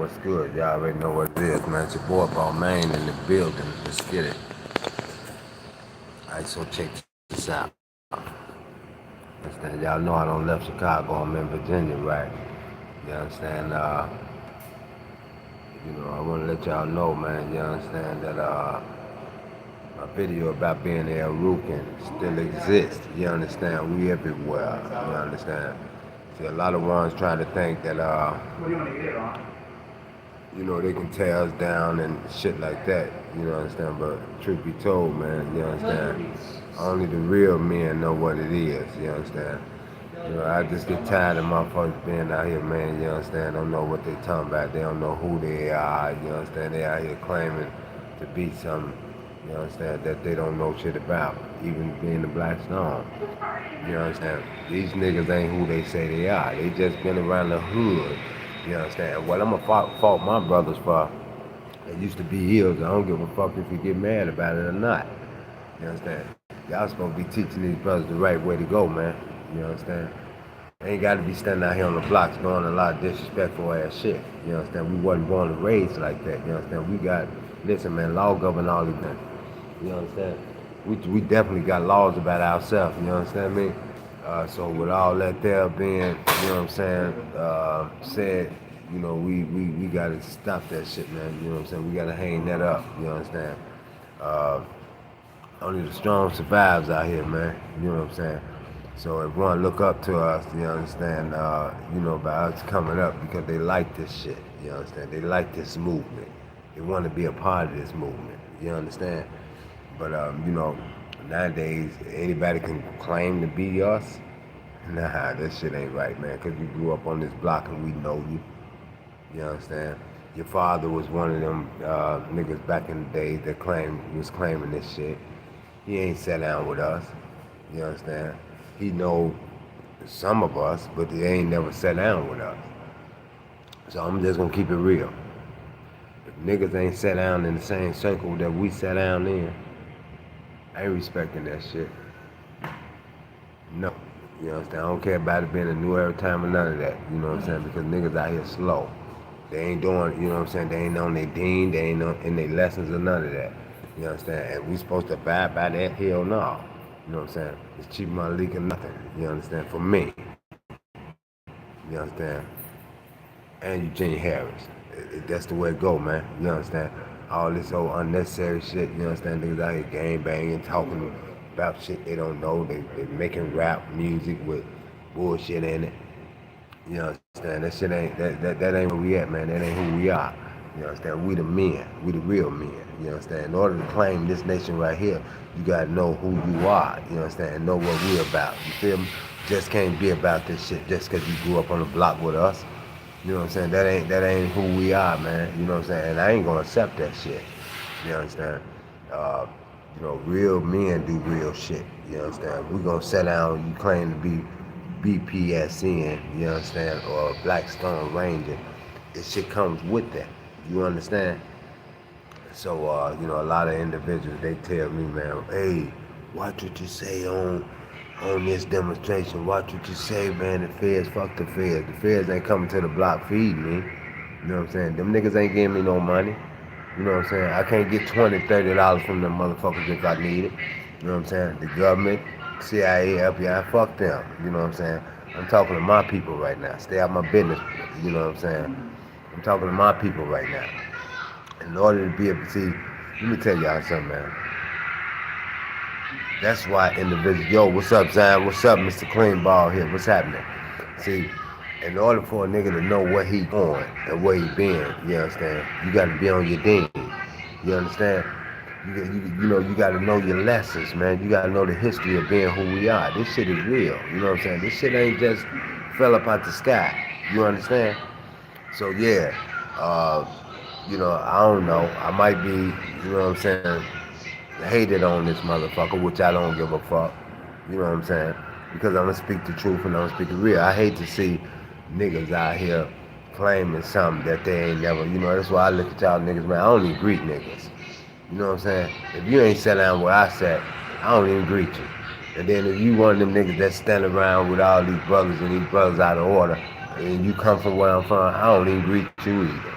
What's good? Y'all already know what it is, man. It's your boy Balmain in the building. Let's get it. Alright, so check this out. Understand? Y'all know I don't left Chicago. I'm in Virginia, right? You understand? I want to let y'all know, man. You understand that my video about being a Rookin still exists. You understand? We everywhere. You understand? See, a lot of ones trying to think that they can tear us down and shit like that, understand? But truth be told, man, you understand? Only the real men know what it is, you understand? I just get tired of motherfuckers being out here, man, you understand? Don't know what they talking about. They don't know who they are, you understand? They out here claiming to be something, you understand, that they don't know shit about, even being the Black Stone. You understand? These niggas ain't who they say they are. They just been around the hood. You understand? What I'm gonna fault my brothers for, it used to be heels. I don't give a fuck if you get mad about it or not. You understand? Y'all supposed to be teaching these brothers the right way to go, man. You understand? They ain't gotta be standing out here on the blocks doing a lot of disrespectful ass shit. You understand? We wasn't born and raised like that. You understand? Listen, man, law govern all these things. You understand? We definitely got laws about ourselves. You understand me? So with all that there being, said, we gotta stop that shit, man. You know what I'm saying? We gotta hang that up. You understand? Uh, Only the strong survives out here, man. You know what I'm saying? So everyone look up to us, you understand, by us coming up because they like this shit, you understand? They like this movement. They want to be a part of this movement, you understand? But, nowadays, anybody can claim to be us. Nah, that shit ain't right, man, because you grew up on this block and we know you, you understand? Your father was one of them niggas back in the day that was claiming this shit. He ain't sat down with us, you understand? He know some of us, but they ain't never sat down with us. So I'm just gonna keep it real. If niggas ain't sat down in the same circle that we sat down in, I ain't respecting that shit. No. You understand? I don't care about it being a new era time or none of that. You know what I'm saying? Because niggas out here slow. They ain't doing, you know what I'm saying? They ain't on their dean, they ain't in their lessons or none of that. You understand? And we supposed to abide by that? Hell no. You know what I'm saying? It's cheap money leaking nothing. You understand? For me. You understand? And Eugene Harris. That's the way it go, man. You understand? All this old unnecessary shit, you understand? Niggas out here gang banging, talking about shit they don't know. They making rap music with bullshit in it. You understand? That shit ain't, that ain't where we at, man. That ain't who we are. You understand? We the men. We the real men. You understand? In order to claim this nation right here, you gotta know who you are. You understand? And know what we about. You feel me? Just can't be about this shit just cause you grew up on the block with us. You know what I'm saying? That ain't who we are, man. You know what I'm saying? And I ain't gonna accept that shit. You understand? Uh, real men do real shit. You understand? We gonna sit down. You claim to be B.p.S.n, you understand, or Black Stone Ranger. This shit comes with that. You understand? So, a lot of individuals, they tell me, man, hey, watch what you say on this demonstration. Watch what you say, man. The feds, fuck the feds. The feds ain't coming to the block feeding me. You know what I'm saying? Them niggas ain't giving me no money. You know what I'm saying? I can't get $20, $30 from them motherfuckers if I need it. You know what I'm saying? The government, CIA, FBI, fuck them. You know what I'm saying? I'm talking to my people right now. Stay out my business. You know what I'm saying? I'm talking to my people right now. In order to be able to see, let me tell y'all something, man. That's why individuals, yo, what's up, Zion? What's up, Mr. Clean Ball here? What's happening? See, in order for a nigga to know what he going and where he been, you understand? You got to be on your ding. You understand? You got to know your lessons, man. You got to know the history of being who we are. This shit is real. You know what I'm saying? This shit ain't just fell up out the sky. You understand? So yeah, I don't know. I might be, you know what I'm saying, hated on this motherfucker, which I don't give a fuck. You know what I'm saying? Because I'm gonna speak the truth and I'm gonna speak the real. I hate to see niggas out here claiming something that they ain't never, that's why I look at y'all niggas, man, I don't even greet niggas. You know what I'm saying? If you ain't sat down where I sat, I don't even greet you. And then if you one of them niggas that stand around with all these brothers and these brothers out of order, and you come from where I'm from, I don't even greet you either.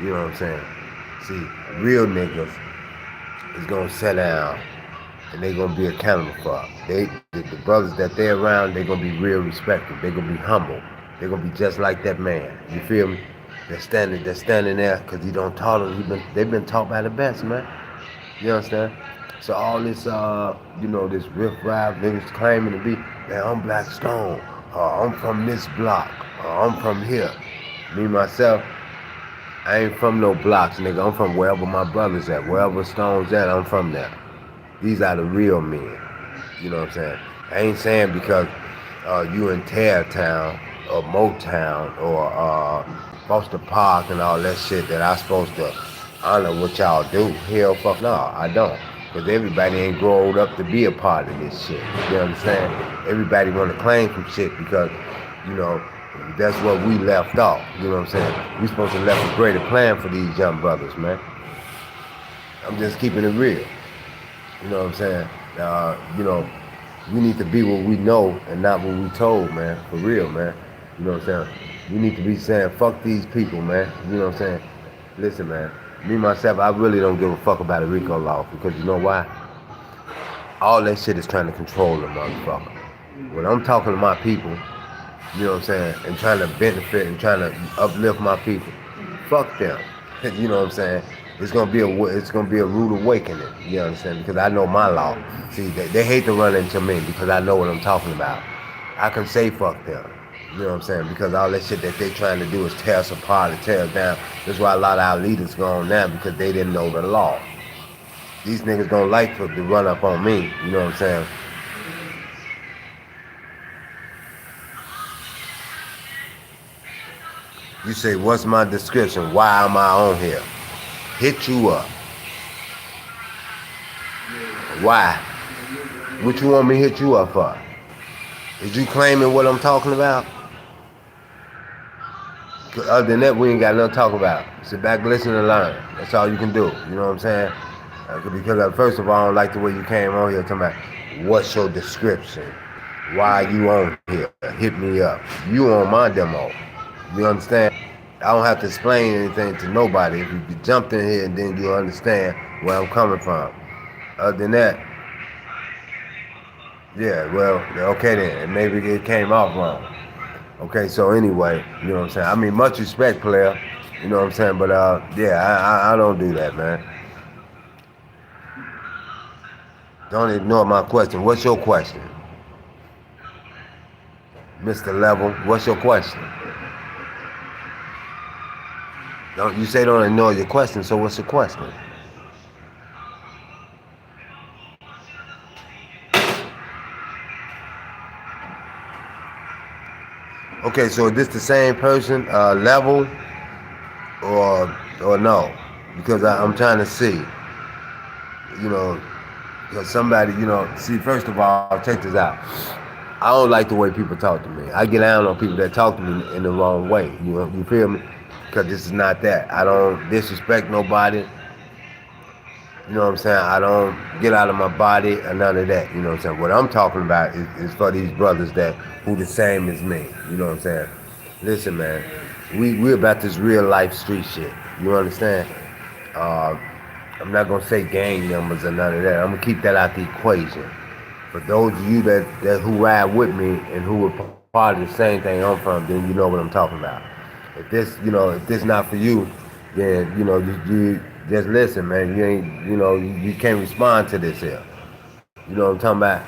You know what I'm saying? See, real niggas is gonna sit down and they gonna be accountable for it. The brothers that they're around, they gonna be real respected. They gonna be humble. They gonna be just like that man. You feel me? They're standing there because he don't taught them. They've been taught by the best, man. You understand? So all this, this riff raff niggas claiming to be, man, I'm Black Stone. I'm from this block. I'm from here. Me myself, I ain't from no blocks, nigga. I'm from wherever my brothers at, wherever Stone's at. I'm from there. These are the real men. You know what I'm saying? I ain't saying because you in Town or Motown or Foster Park and all that shit that I supposed to honor what y'all do. Hell fuck no, I don't. Because everybody ain't growed up to be a part of this shit. You understand? Everybody want to claim some shit because, you know, that's what we left off. You know what I'm saying? We supposed to left a greater plan for these young brothers, man. I'm just keeping it real. You know what I'm saying? We need to be what we know and not what we told, man. For real, man. You know what I'm saying? We need to be saying, fuck these people, man. You know what I'm saying? Listen, man. Me, myself, I really don't give a fuck about the RICO law because you know why? All that shit is trying to control the motherfucker. When I'm talking to my people, you know what I'm saying, and trying to benefit and trying to uplift my people, fuck them. You know what I'm saying? It's gonna be a rude awakening. You understand? Because I know my law. See, they hate to run into me because I know what I'm talking about. I can say fuck them. You know what I'm saying? Because all that shit that they trying to do is tear us apart and tear us down. That's why a lot of our leaders gone now because they didn't know the law. These niggas don't like to run up on me. You know what I'm saying? You say, what's my description? Why am I on here? Hit you up. Why? What you want me to hit you up for? Is you claiming what I'm talking about? Other than that, we ain't got nothing to talk about. Sit back, listen, and learn. That's all you can do. You know what I'm saying? Because first of all, I don't like the way you came on here talking about what's your description? Why you on here? Hit me up. You on my demo. You understand? I don't have to explain anything to nobody. If you jumped in here, then you understand where I'm coming from. Other than that, yeah, well, okay then. Maybe it came off wrong. Okay, so anyway, you know what I'm saying? I mean, much respect, player. You know what I'm saying? But, yeah, I don't do that, man. Don't ignore my question. What's your question? Mr. Level, what's your question? Don't you say don't ignore your question, so what's your question? Okay, so is this the same person, Level, or no? Because I'm trying to see, you know, because somebody, see, first of all, check this out. I don't like the way people talk to me. I get down on people that talk to me in the wrong way. You feel me? Because this is not that. I don't disrespect nobody. You know what I'm saying? I don't get out of my body or none of that. You know what I'm saying? What I'm talking about is for these brothers that who the same as me. You know what I'm saying? Listen, man, we about this real life street shit. You understand? Uh, I'm not gonna say gang numbers or none of that. I'm gonna keep that out the equation. For those of you that who ride with me and who are part of the same thing I'm from, then you know what I'm talking about. If this not for you, then you just listen, man. You ain't, you can't respond to this here. You know what I'm talking about?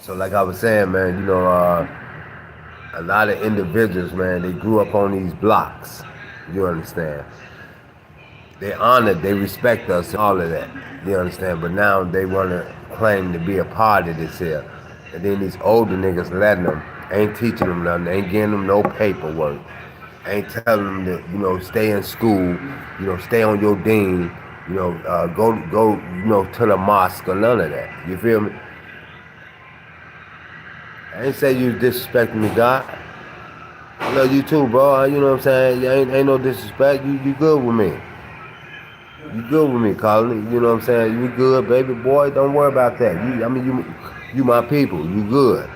So like I was saying, man, a lot of individuals, man, they grew up on these blocks. You understand? They honor, they respect us, all of that. You understand? But now they want to claim to be a part of this here. And then these older niggas letting them, ain't teaching them nothing, ain't getting them no paperwork, ain't telling them to, stay in school, stay on your dean, go, to the mosque or none of that. You feel me? I ain't say you disrespecting me, God. I love you too, bro. You know what I'm saying? Ain't no disrespect. You good with me. You good with me, Colin. You know what I'm saying? You good, baby boy. Don't worry about that. You my people. You good.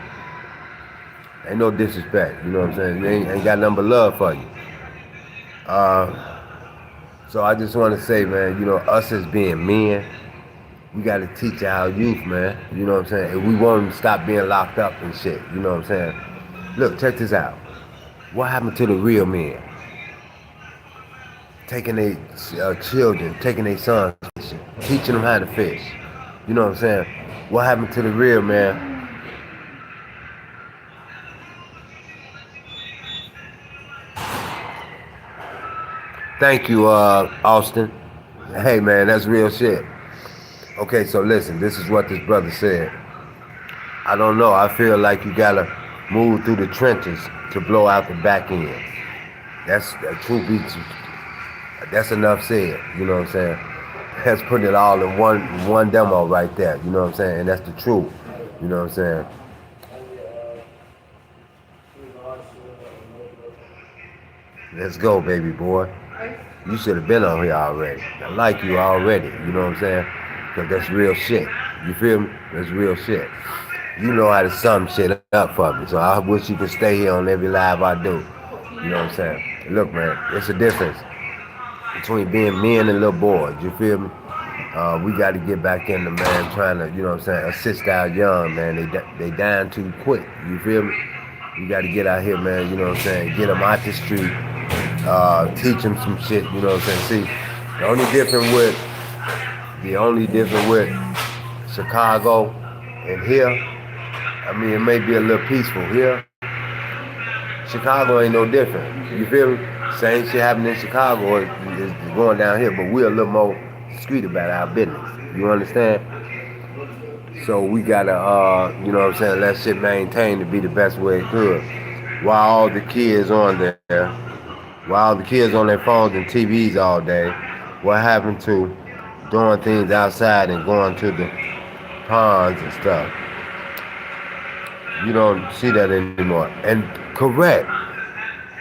Ain't no disrespect. You know what I'm saying? Ain't got nothing but love for you. So I just want to say, man, us as being men, we got to teach our youth, man. You know what I'm saying? If we want them to stop being locked up and shit, you know what I'm saying? Look, check this out. What happened to the real men? Taking their children, taking their sons fishing, teaching them how to fish. You know what I'm saying? What happened to the real man? Thank you, Austin. Hey, man, that's real shit. Okay, so listen, this is what this brother said. I don't know. I feel like you gotta move through the trenches to blow out the back end. That's truth be. That's enough said. You know what I'm saying? That's putting it all in one demo right there. You know what I'm saying? And that's the truth. You know what I'm saying? Let's go, baby boy. You should have been on here already. I like you already. You know what I'm saying? Because that's real shit. You feel me? That's real shit. You know how to sum shit up for me. So I wish you could stay here on every live I do. You know what I'm saying? Look, man, it's a difference between being men and little boys. You feel me? We got to get back in the man trying to, you know what I'm saying, assist our young, man. They dying too quick. You feel me? We got to get out here, man. You know what I'm saying? Get them out the street. Teach them some shit. You know what I'm saying? See, the only difference with Chicago and here, I mean, it may be a little peaceful here. Chicago ain't no different. You feel me? Same shit happening in Chicago is going down here, but we're a little more discreet about our business. You understand? So we gotta, you know what I'm saying, let shit maintain to be the best way it could. While all the kids on there, while all the kids on their phones and TVs all day, what happened to doing things outside and going to the ponds and stuff? You don't see that anymore. And correct.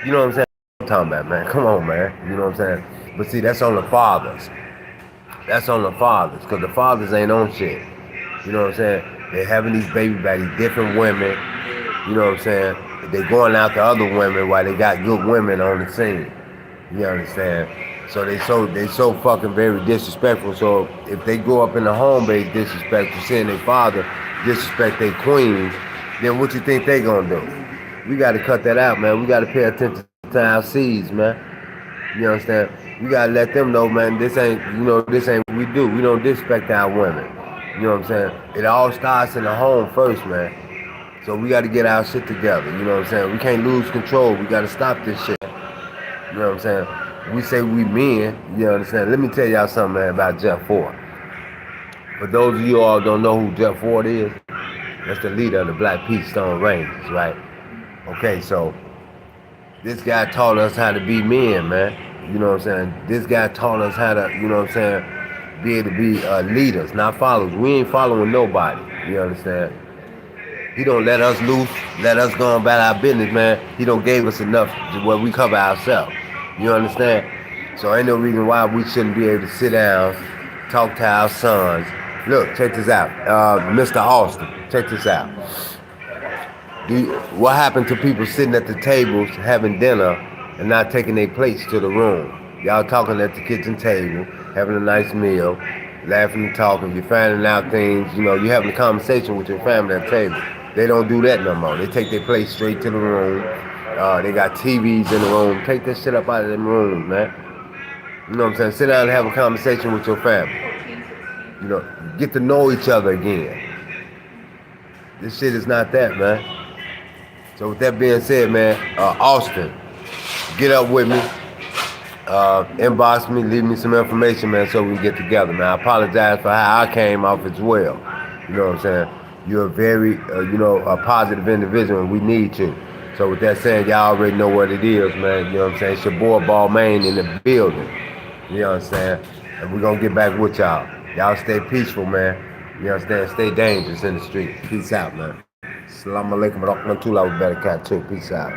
You know what I'm saying? I'm talking about, man. Come on, man. You know what I'm saying? But see, that's on the fathers. That's on the fathers, because the fathers ain't on shit. You know what I'm saying? They're having these baby by these different women. You know what I'm saying? They going after other women while they got good women on the scene. You understand? So they so fucking very disrespectful. So if they grow up in the home base disrespectful, seeing their father disrespect their queens, then what you think they gonna do? We gotta cut that out, man. We gotta pay attention to our seeds, man. You understand? We gotta let them know, man, this ain't what we do. We don't disrespect our women. You know what I'm saying? It all starts in the home first, man. So we gotta get our shit together. You know what I'm saying? We can't lose control. We gotta stop this shit. You know what I'm saying? We say we men, you understand? Let me tell y'all something, man, about Jeff Ford. For those of you all don't know who Jeff Ford is, that's the leader of the B.p.S.n Rangers, right? Okay, so this guy taught us how to be men, man. You know what I'm saying? This guy taught us how to, you know what I'm saying, be able to be leaders, not followers. We ain't following nobody. You understand? He don't let us loose, let us go about our business, man. He don't gave us enough to where we cover ourselves. You understand? So ain't no reason why we shouldn't be able to sit down, talk to our sons. Look, check this out. Mr. Austin, check this out. What happened to people sitting at the tables having dinner and not taking their plates to the room? Y'all talking at the kitchen table, having a nice meal, laughing and talking. You're finding out things. You know, you're having a conversation with your family at the table. They don't do that no more. They take their plates straight to the room. They got TVs in the room. Take that shit up out of them rooms, man. You know what I'm saying? Sit down and have a conversation with your family. You know, get to know each other again. This shit is not that, man. So with that being said, man, Austin, get up with me. Inbox me, leave me some information, man, so we can get together, man. I apologize for how I came off as well. You know what I'm saying? You're a very, a positive individual, and we need you. So with that saying, y'all already know what it is, man. You know what I'm saying? It's your boy Balmain in the building. You know what I'm saying? And we're going to get back with y'all. Y'all stay peaceful, man. You understand? Stay dangerous in the street. Peace out, man. Assalamu alaikum wa rahmatullahi wa barakatuh. Peace out.